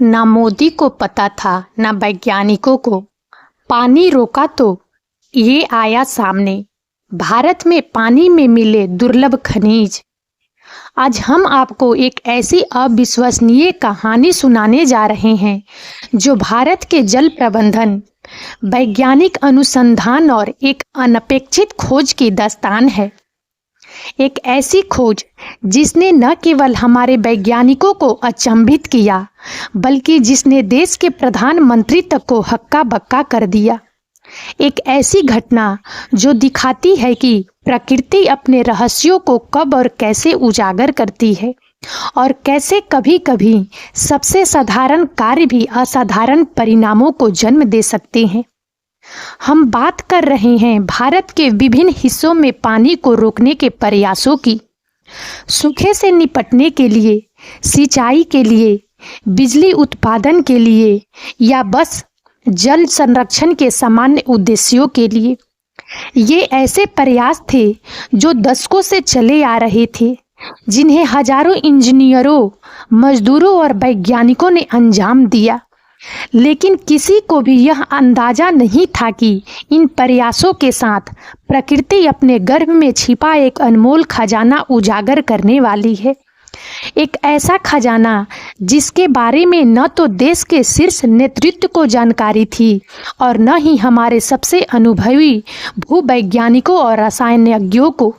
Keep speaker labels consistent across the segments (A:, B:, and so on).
A: ना मोदी को पता था ना वैज्ञानिकों को। पानी रोका तो ये आया सामने। भारत में पानी में मिले दुर्लभ खनिज। आज हम आपको एक ऐसी अविश्वसनीय कहानी सुनाने जा रहे हैं जो भारत के जल प्रबंधन, वैज्ञानिक अनुसंधान और एक अनपेक्षित खोज की दास्तान है। एक ऐसी खोज जिसने न केवल हमारे वैज्ञानिकों को अचंभित किया, बल्कि जिसने देश के प्रधानमंत्री तक को हक्का बक्का कर दिया। एक ऐसी घटना जो दिखाती है कि प्रकृति अपने रहस्यों को कब और कैसे उजागर करती है और कैसे कभी-कभी सबसे साधारण कार्य भी असाधारण परिणामों को जन्म दे सकते हैं। हम बात कर रहे हैं भारत के विभिन्न हिस्सों में पानी को रोकने के प्रयासों की। सूखे से निपटने के लिए, सिंचाई के लिए, बिजली उत्पादन के लिए या बस जल संरक्षण के सामान्य उद्देश्यों के लिए। ये ऐसे प्रयास थे जो दशकों से चले आ रहे थे, जिन्हें हजारों इंजीनियरों, मजदूरों और वैज्ञानिकों ने अंजाम दिया। लेकिन किसी को भी यह अंदाजा नहीं था कि इन प्रयासों के साथ प्रकृति अपने गर्भ में छिपा एक अनमोल खजाना उजागर करने वाली है। एक ऐसा खजाना जिसके बारे में न तो देश के शीर्ष नेतृत्व को जानकारी थी और न ही हमारे सबसे अनुभवी भूवैज्ञानिकों और रसायनज्ञों को।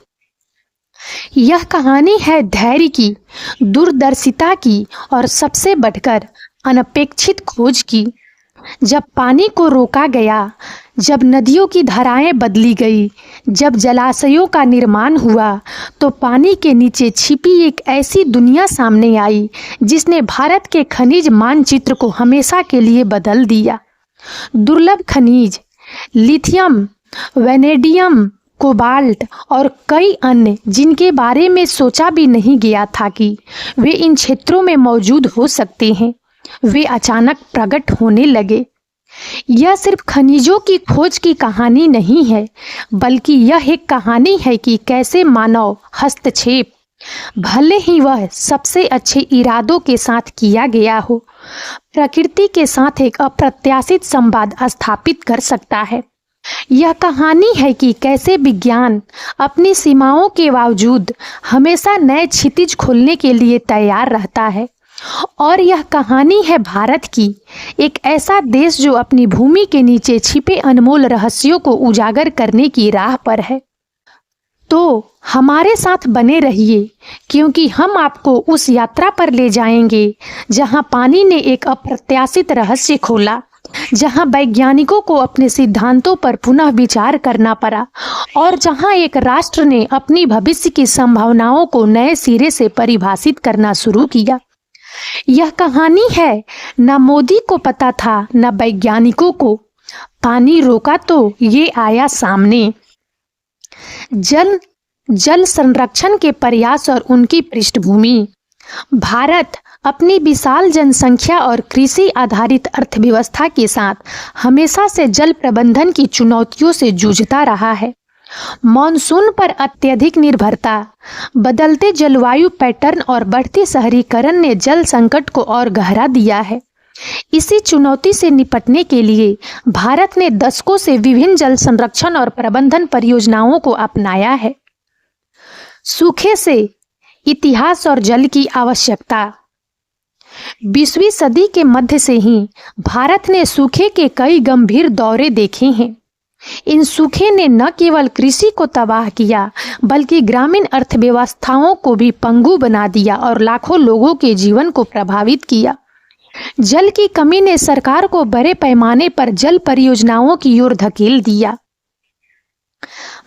A: यह कहानी है धैर्य की, दूरदर्शिता की और सबसे बढ़कर अनपेक्षित खोज की। जब पानी को रोका गया, जब नदियों की धाराएं बदली गई, जब जलाशयों का निर्माण हुआ, तो पानी के नीचे छिपी एक ऐसी दुनिया सामने आई जिसने भारत के खनिज मानचित्र को हमेशा के लिए बदल दिया। दुर्लभ खनिज, लिथियम, वैनेडियम, कोबाल्ट और कई अन्य जिनके बारे में सोचा भी नहीं गया था कि वे इन क्षेत्रों में मौजूद हो सकते हैं, वे अचानक प्रकट होने लगे। यह सिर्फ खनिजों की खोज की कहानी नहीं है, बल्कि यह एक कहानी है कि कैसे मानव हस्तक्षेप, भले ही वह सबसे अच्छे इरादों के साथ किया गया हो, प्रकृति के साथ एक अप्रत्याशित संवाद स्थापित कर सकता है। यह कहानी है कि कैसे विज्ञान अपनी सीमाओं के बावजूद हमेशा नए क्षितिज खोलने के लिए तैयार रहता है। और यह कहानी है भारत की, एक ऐसा देश जो अपनी भूमि के नीचे छिपे अनमोल रहस्यों को उजागर करने की राह पर है। तो हमारे साथ बने रहिए, क्योंकि हम आपको उस यात्रा पर ले जाएंगे जहां पानी ने एक अप्रत्याशित रहस्य खोला, जहां वैज्ञानिकों को अपने सिद्धांतों पर पुनः विचार करना पड़ा और जहां एक राष्ट्र ने अपनी भविष्य की संभावनाओं को नए सिरे से परिभाषित करना शुरू किया। यह कहानी है न मोदी को पता था न वैज्ञानिकों को। पानी रोका तो ये आया सामने। जल संरक्षण के प्रयास और उनकी पृष्ठभूमि। भारत अपनी विशाल जनसंख्या और कृषि आधारित अर्थव्यवस्था के साथ हमेशा से जल प्रबंधन की चुनौतियों से जूझता रहा है। मॉनसून पर अत्यधिक निर्भरता, बदलते जलवायु पैटर्न और बढ़ती शहरीकरण ने जल संकट को और गहरा दिया है। इसी चुनौती से निपटने के लिए भारत ने दशकों से विभिन्न जल संरक्षण और प्रबंधन परियोजनाओं को अपनाया है। सूखे से इतिहास और जल की आवश्यकता। 20वीं सदी के मध्य से ही भारत ने सूखे के कई गंभीर दौरे देखे हैं। इन सूखे ने न केवल कृषि को तबाह किया, बल्कि ग्रामीण अर्थव्यवस्थाओं को भी पंगु बना दिया और लाखों लोगों के जीवन को प्रभावित किया। जल की कमी ने सरकार को बड़े पैमाने पर जल परियोजनाओं की ओर धकेल दिया।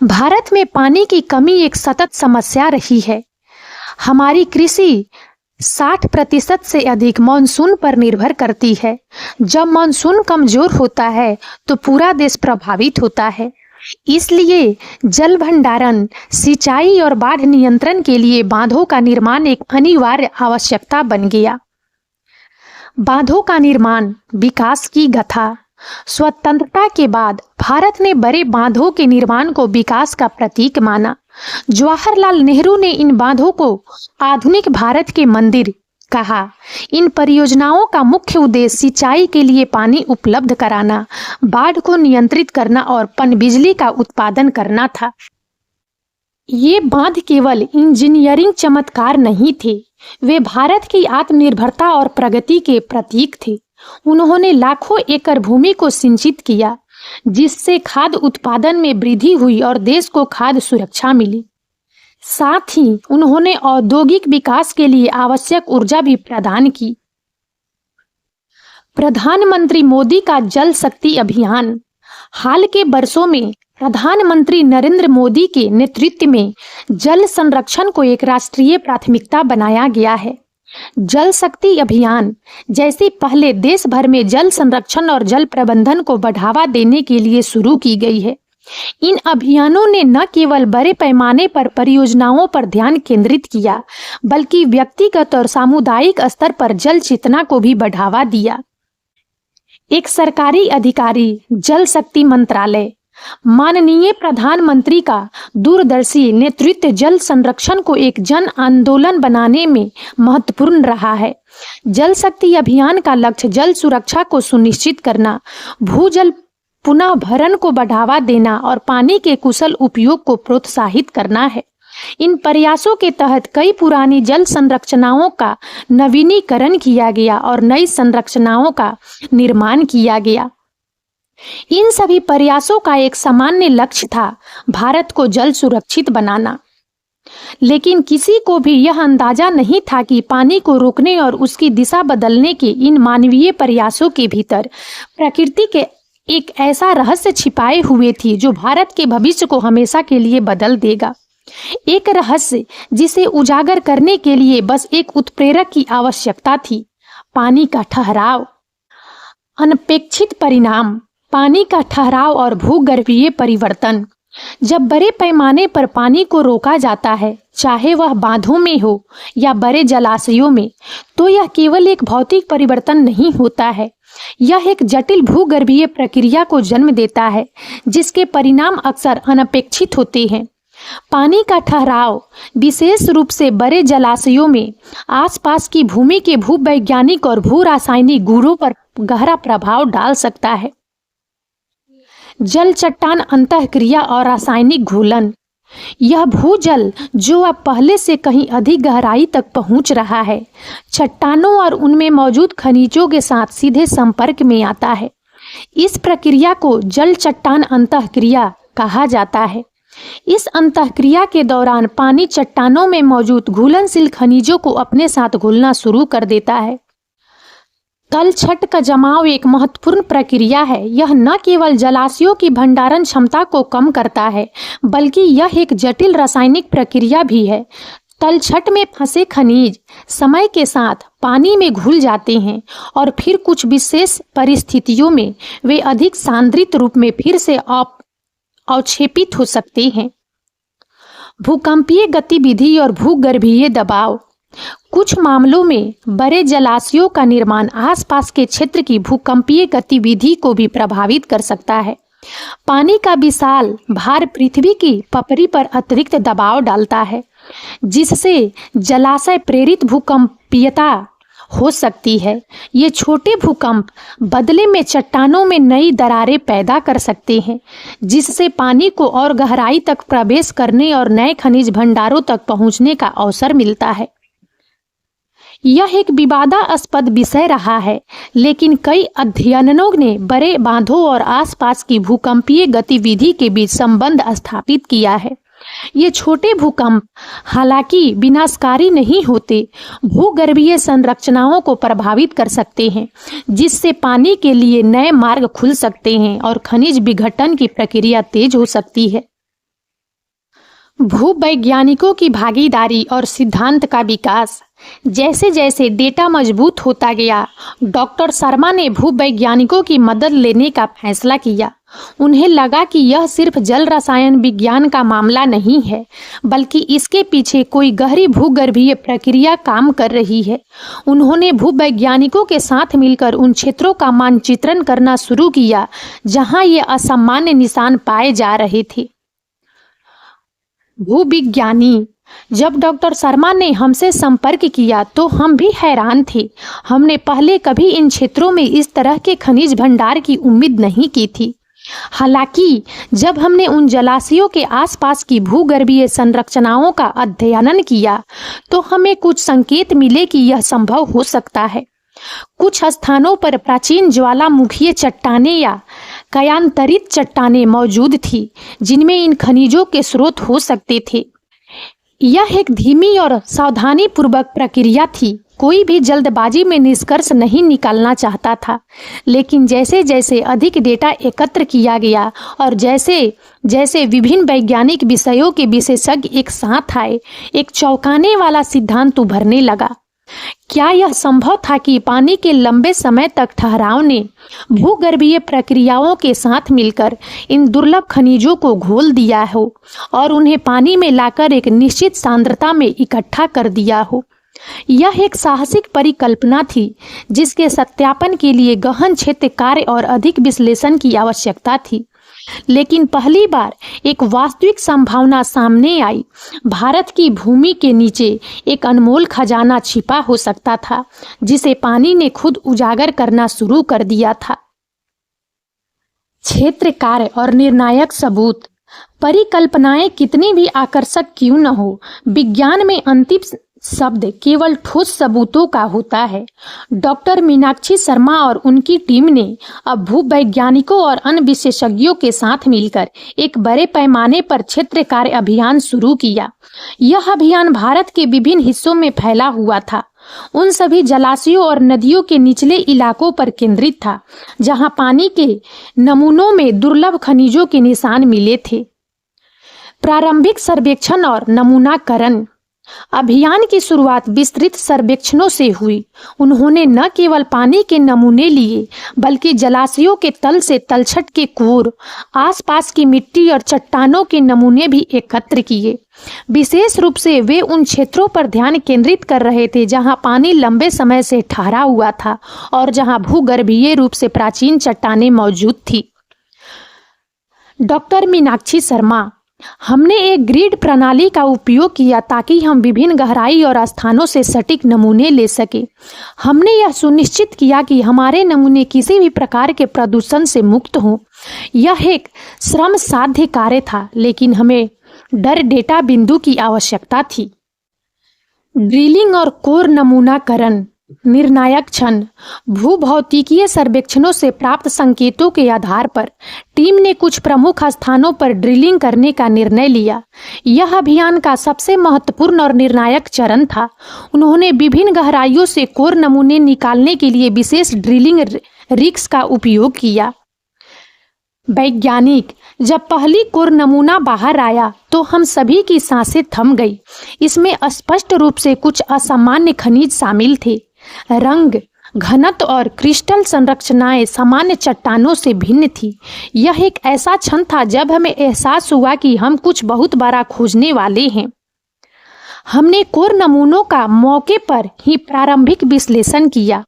A: भारत में पानी की कमी एक सतत समस्या रही है। हमारी कृषि 60% से अधिक मानसून पर निर्भर करती है। जब मानसून कमजोर होता है तो पूरा देश प्रभावित होता है। इसलिए जल भंडारण, सिंचाई और बाढ़ नियंत्रण के लिए बांधों का निर्माण एक अनिवार्य आवश्यकता बन गया। बांधों का निर्माण विकास की गाथा। स्वतंत्रता के बाद भारत ने बड़े बांधों के निर्माण को विकास का प्रतीक माना। जवाहरलाल नेहरू ने इन बांधों को आधुनिक भारत के मंदिर, कहा, इन परियोजनाओं का मुख्य उद्देश्य सिंचाई के लिए पानी उपलब्ध कराना, बाढ़ को नियंत्रित करना और पनबिजली का उत्पादन करना था। ये बांध केवल इंजीनियरिंग चमत्कार नहीं थे, वे भारत की आत्मनिर्भरता और प्रगति के प्रतीक थे। उन्होंने लाखों एकड़ भूमि को सिंचित किया, जिससे खाद्य उत्पादन में वृद्धि हुई और देश को खाद्य सुरक्षा मिली। साथ ही उन्होंने औद्योगिक विकास के लिए आवश्यक ऊर्जा भी प्रदान की। प्रधानमंत्री मोदी का जल शक्ति अभियान। हाल के वर्षों में प्रधानमंत्री नरेंद्र मोदी के नेतृत्व में जल संरक्षण को एक राष्ट्रीय प्राथमिकता बनाया गया है। जल शक्ति अभियान जैसी पहले देश भर में जल संरक्षण और जल प्रबंधन को बढ़ावा देने के लिए शुरू की गई है। इन अभियानों ने न केवल बड़े पैमाने पर परियोजनाओं पर ध्यान केंद्रित किया, बल्कि व्यक्तिगत और सामुदायिक स्तर पर जल चेतना को भी बढ़ावा दिया। एक सरकारी अधिकारी, जल शक्ति मंत्रालय, माननीय प्रधानमंत्री का दूरदर्शी नेतृत्व जल संरक्षण को एक जन आंदोलन बनाने में महत्वपूर्ण रहा है। जल शक्ति अभियान का लक्ष्य जल सुरक्षा को सुनिश्चित करना, भूजल पुनः भरण को बढ़ावा देना और पानी के कुशल उपयोग को प्रोत्साहित करना है। इन प्रयासों के तहत कई पुरानी जल संरचनाओं का नवीनीकरण किया गया और नई संरचनाओं का निर्माण किया गया। इन सभी प्रयासों का एक सामान्य लक्ष्य था, भारत को जल सुरक्षित बनाना। लेकिन किसी को भी यह अंदाजा नहीं था कि पानी को रोकने और उसकी दिशा बदलने के इन मानवीय प्रयासों के भीतर प्रकृति के एक ऐसा रहस्य छिपाए हुए थी जो भारत के भविष्य को हमेशा के लिए बदल देगा। एक रहस्य जिसे उजागर करने के लिए बस एक उत्प्रेरक की आवश्यकता थी, पानी का ठहराव। अनपेक्षित परिणाम, पानी का ठहराव और भूगर्भीय परिवर्तन। जब बड़े पैमाने पर पानी को रोका जाता है, चाहे वह बांधों में हो या बड़े जलाशयों में, तो यह केवल एक भौतिक परिवर्तन नहीं होता है, यह एक जटिल भूगर्भीय प्रक्रिया को जन्म देता है, जिसके परिणाम अक्सर अनपेक्षित होते हैं। पानी का ठहराव विशेष रूप से बड़े जलाशयों में आसपास की भूमि के भूवैज्ञानिक और भू रासायनिक गुणों पर गहरा प्रभाव डाल सकता है। जल चट्टान अंतःक्रिया और रासायनिक घुलन। यह भूजल जो अब पहले से कहीं अधिक गहराई तक पहुंच रहा है, चट्टानों और उनमें मौजूद खनिजों के साथ सीधे संपर्क में आता है। इस प्रक्रिया को जल चट्टान अंतःक्रिया कहा जाता है। इस अंतःक्रिया के दौरान पानी चट्टानों में मौजूद घुलनशील खनिजों को अपने साथ घुलना शुरू कर देता है। तलछट का जमाव एक महत्वपूर्ण प्रक्रिया है। यह न केवल जलाशयों की भंडारण क्षमता को कम करता है, बल्कि यह एक जटिल रासायनिक प्रक्रिया भी है। तलछट में फंसे खनिज समय के साथ पानी में घुल जाते हैं और फिर कुछ विशेष परिस्थितियों में वे अधिक सांद्रित रूप में फिर से अवक्षेपित हो सकते हैं। भूकंपीय गतिविधि और भूगर्भीय दबाव। कुछ मामलों में बड़े जलाशयों का निर्माण आसपास के क्षेत्र की भूकंपीय गतिविधि को भी प्रभावित कर सकता है। पानी का विशाल भार पृथ्वी की पपड़ी पर अतिरिक्त दबाव डालता है, जिससे जलाशय प्रेरित भूकंपीयता हो सकती है। ये छोटे भूकंप बदले में चट्टानों में नई दरारें पैदा कर सकते हैं, जिससे पानी को और गहराई तक प्रवेश करने और नए खनिज भंडारों तक पहुंचने का अवसर मिलता है। यह एक विवादास्पद विषय रहा है, लेकिन कई अध्ययनों ने बड़े बांधों और आसपास की भूकंपीय गतिविधि के बीच संबंध स्थापित किया है। ये छोटे भूकंप हालांकि विनाशकारी नहीं होते, भूगर्भीय संरचनाओं को प्रभावित कर सकते हैं, जिससे पानी के लिए नए मार्ग खुल सकते हैं और खनिज विघटन की प्रक्रिया तेज हो सकती है। भूवैज्ञानिकों की भागीदारी और सिद्धांत का विकास। जैसे जैसे डेटा मजबूत होता गया, डॉक्टर शर्मा ने भूवैज्ञानिकों की मदद लेने का फैसला किया। उन्हें लगा कि यह सिर्फ जल रसायन विज्ञान का मामला नहीं है, बल्कि इसके पीछे कोई गहरी भूगर्भीय प्रक्रिया काम कर रही है। उन्होंने भूवैज्ञानिकों के साथ मिलकर उन क्षेत्रों का मानचित्रण करना शुरू किया जहां ये असामान्य निशान पाए जा रहे थे। भूविज्ञानी जब डॉक्टर शर्मा ने हमसे संपर्क किया तो हम भी हैरान थे। हमने पहले कभी इन क्षेत्रों में इस तरह के खनिज भंडार की उम्मीद नहीं की थी। हालांकि जब हमने उन जलाशयों के आसपास की भूगर्भीय संरचनाओं का अध्ययन किया तो हमें कुछ संकेत मिले कि यह संभव हो सकता है। कुछ स्थानों पर प्राचीन ज्वालामुखीय चट्टानें या कायांतरित चट्टानें मौजूद थी जिनमें इन खनिजों के स्रोत हो सकते थे। यह एक धीमी और सावधानी पूर्वक प्रक्रिया थी। कोई भी जल्दबाजी में निष्कर्ष नहीं निकालना चाहता था, लेकिन जैसे जैसे अधिक डेटा एकत्र किया गया और जैसे जैसे विभिन्न वैज्ञानिक विषयों के विशेषज्ञ एक साथ आए, एक चौंकाने वाला सिद्धांत उभरने लगा। क्या यह संभव था कि पानी के लंबे समय तक ठहराव ने भूगर्भीय प्रक्रियाओं के साथ मिलकर इन दुर्लभ खनिजों को घोल दिया हो और उन्हें पानी में लाकर एक निश्चित सांद्रता में इकट्ठा कर दिया हो? यह एक साहसिक परिकल्पना थी जिसके सत्यापन के लिए गहन क्षेत्र कार्य और अधिक विश्लेषण की आवश्यकता थी। लेकिन पहली बार एक वास्तविक संभावना सामने आई। भारत की भूमि के नीचे एक अनमोल खजाना छिपा हो सकता था जिसे पानी ने खुद उजागर करना शुरू कर दिया था। क्षेत्र कार्य और निर्णायक सबूत। परिकल्पनाएं कितनी भी आकर्षक क्यों न हो, विज्ञान में अंतिम शब्द केवल ठोस सबूतों का होता है। डॉक्टर मीनाक्षी शर्मा और उनकी टीम ने अब भूवैज्ञानिकों और अन्य विशेषज्ञों के साथ मिलकर एक बड़े पैमाने पर क्षेत्र कार्य अभियान शुरू किया। यह अभियान भारत के विभिन्न हिस्सों में फैला हुआ था। उन सभी जलाशयों और नदियों के निचले इलाकों पर केंद्रित था जहां पानी के नमूनों में दुर्लभ खनिजों के निशान मिले थे। प्रारंभिक सर्वेक्षण और नमूनाकरण। अभियान की शुरुआत विस्तृत सर्वेक्षणों से हुई। उन्होंने न केवल पानी के नमूने लिए बल्कि जलाशयों के तल से तलछट के कोर, आसपास की मिट्टी और चट्टानों के नमूने भी एकत्र किए। विशेष रूप से वे उन क्षेत्रों पर ध्यान केंद्रित कर रहे थे जहां पानी लंबे समय से ठहरा हुआ था और जहां भूगर्भीय रूप से प्राचीन चट्टानें मौजूद थी। डॉक्टर मीनाक्षी शर्मा। हमने एक ग्रिड प्रणाली का उपयोग किया ताकि हम विभिन्न गहराई और स्थानों से सटीक नमूने ले सके। हमने यह सुनिश्चित किया कि हमारे नमूने किसी भी प्रकार के प्रदूषण से मुक्त हों। यह एक श्रम साध्य कार्य था, लेकिन हमें डेटा बिंदु की आवश्यकता थी। ड्रिलिंग और कोर नमूनाकरण। निर्णायक क्षण। भूभौतिकीय सर्वेक्षणों से प्राप्त संकेतों के आधार पर टीम ने कुछ प्रमुख स्थानों पर ड्रिलिंग करने का निर्णय लिया। यह अभियान का सबसे महत्वपूर्ण और निर्णायक चरण था। उन्होंने विभिन्न गहराइयों से कोर नमूने निकालने के लिए विशेष ड्रिलिंग रिग्स का उपयोग किया। वैज्ञानिक। जब पहली कोर नमूना बाहर आया तो हम सभी की सांसें थम गई। इसमें स्पष्ट रूप से कुछ असामान्य खनिज शामिल थे। रंग, घनत्व और क्रिस्टल संरचनाएं सामान्य चट्टानों से भिन्न थी। यह एक ऐसा क्षण था जब हमें एहसास हुआ कि हम कुछ बहुत बड़ा खोजने वाले हैं। हमने कोर नमूनों का मौके पर ही प्रारंभिक विश्लेषण किया।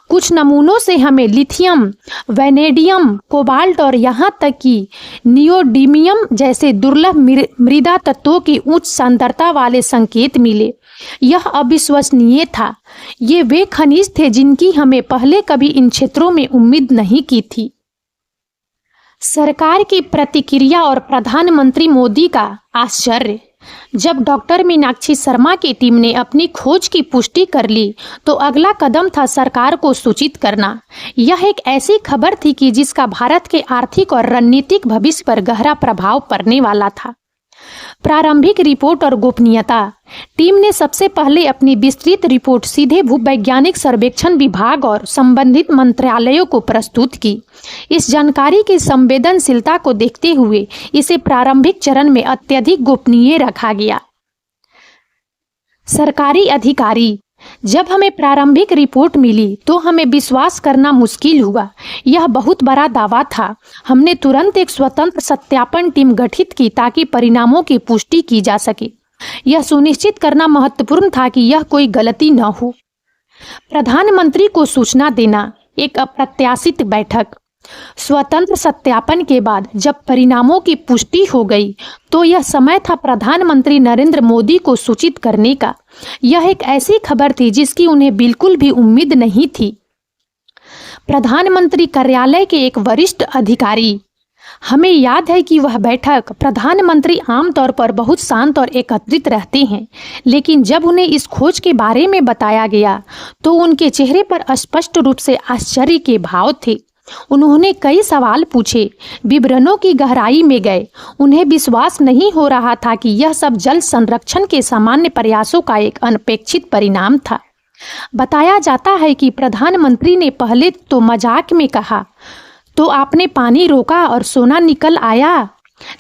A: कुछ नमूनों से हमें लिथियम, वैनेडियम, कोबाल्ट और यहाँ तक कि नियोडीमियम जैसे दुर्लभ मृदा तत्वों की उच्च सांद्रता वाले संकेत मिले। यह अविश्वसनीय था। ये वे खनिज थे जिनकी हमें पहले कभी इन क्षेत्रों में उम्मीद नहीं की थी। सरकार की प्रतिक्रिया और प्रधानमंत्री मोदी का आश्चर्य। जब डॉक्टर मीनाक्षी शर्मा की टीम ने अपनी खोज की पुष्टि कर ली तो अगला कदम था सरकार को सूचित करना। यह एक ऐसी खबर थी कि जिसका भारत के आर्थिक और रणनीतिक भविष्य पर गहरा प्रभाव पड़ने वाला था। प्रारंभिक रिपोर्ट और गोपनीयता। टीम ने सबसे पहले अपनी विस्तृत रिपोर्ट सीधे भूवैज्ञानिक सर्वेक्षण विभाग और संबंधित मंत्रालयों को प्रस्तुत की। इस जानकारी की संवेदनशीलता को देखते हुए इसे प्रारंभिक चरण में अत्यधिक गोपनीय रखा गया। सरकारी अधिकारी। जब हमें प्रारंभिक रिपोर्ट मिली तो हमें विश्वास करना मुश्किल हुआ। यह बहुत बड़ा दावा था। हमने तुरंत एक स्वतंत्र सत्यापन टीम गठित की ताकि परिणामों की पुष्टि की जा सके। यह सुनिश्चित करना महत्वपूर्ण था कि यह कोई गलती न हो। प्रधानमंत्री को सूचना देना। एक अप्रत्याशित बैठक। स्वतंत्र सत्यापन के बाद जब परिणामों की पुष्टि हो गई तो यह समय था प्रधानमंत्री नरेंद्र मोदी को सूचित करने का। यह एक ऐसी खबर थी जिसकी उन्हें बिल्कुल भी उम्मीद नहीं थी। प्रधानमंत्री कार्यालय के एक वरिष्ठ अधिकारी, हमें याद है कि वह बैठक प्रधानमंत्री आमतौर पर बहुत शांत और एकत्रित रहते हैं, लेकिन जब उन्हें इस खोज के बारे में बताया गया तो उनके चेहरे पर स्पष्ट रूप से आश्चर्य के भाव थे। उन्होंने कई सवाल पूछे, विवरणों की गहराई में गए। उन्हें विश्वास नहीं हो रहा था कि यह सब जल संरक्षण के सामान्य प्रयासों का एक अनपेक्षित परिणाम था। बताया जाता है कि प्रधानमंत्री ने पहले तो मजाक में कहा, तो आपने पानी रोका और सोना निकल आया।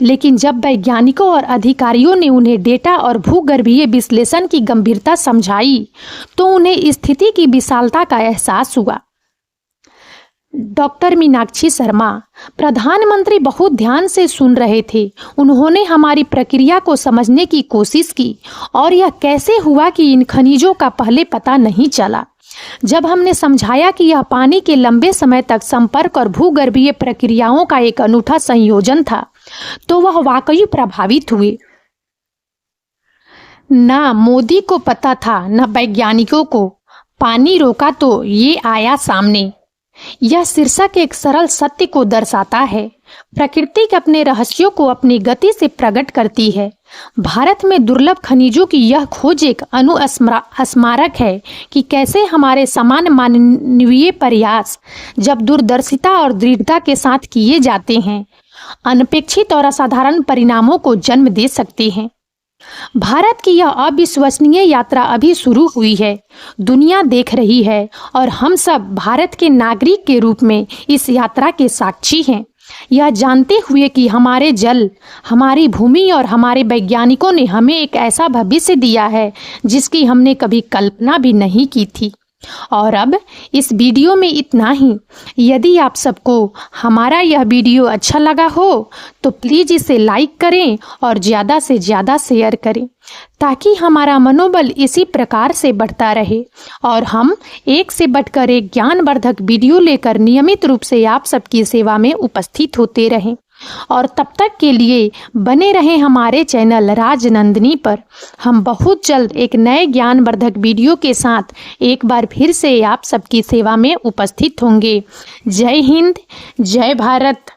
A: लेकिन जब वैज्ञानिकों और अधिकारियों ने उन्हें डेटा और भूगर्भीय विश्लेषण की गंभीरता समझाई तो उन्हें स्थिति की विशालता का एहसास हुआ। डॉक्टर मीनाक्षी शर्मा, प्रधानमंत्री बहुत ध्यान से सुन रहे थे। उन्होंने हमारी प्रक्रिया को समझने की कोशिश की और यह कैसे हुआ कि इन खनिजों का पहले पता नहीं चला। जब हमने समझाया कि यह पानी के लंबे समय तक संपर्क और भूगर्भीय प्रक्रियाओं का एक अनूठा संयोजन था तो वह वाकई प्रभावित हुए। ना मोदी को पता था न वैज्ञानिकों को। पानी रोका तो ये आया सामने। यह शीर्षक एक सरल सत्य को दर्शाता है। प्रकृति अपने रहस्यों को अपनी गति से प्रकट करती है। भारत में दुर्लभ खनिजों की यह खोज एक स्मारक है कि कैसे हमारे समान मानवीय प्रयास जब दूरदर्शिता और दृढ़ता के साथ किए जाते हैं, अनपेक्षित और असाधारण परिणामों को जन्म दे सकते हैं। भारत की यह अविश्वसनीय यात्रा अभी शुरू हुई है। दुनिया देख रही है और हम सब भारत के नागरिक के रूप में इस यात्रा के साक्षी हैं, यह जानते हुए कि हमारे जल, हमारी भूमि और हमारे वैज्ञानिकों ने हमें एक ऐसा भविष्य दिया है जिसकी हमने कभी कल्पना भी नहीं की थी। और अब इस वीडियो में इतना ही। यदि आप सबको हमारा यह वीडियो अच्छा लगा हो तो प्लीज़ इसे लाइक करें और ज़्यादा से ज़्यादा शेयर करें ताकि हमारा मनोबल इसी प्रकार से बढ़ता रहे और हम एक से बढ़कर एक ज्ञानवर्धक वीडियो लेकर नियमित रूप से आप सबकी सेवा में उपस्थित होते रहें। और तब तक के लिए बने रहें हमारे चैनल राजनंदिनी पर। हम बहुत जल्द एक नए ज्ञानवर्धक वीडियो के साथ एक बार फिर से आप सबकी सेवा में उपस्थित होंगे। जय हिंद, जय भारत।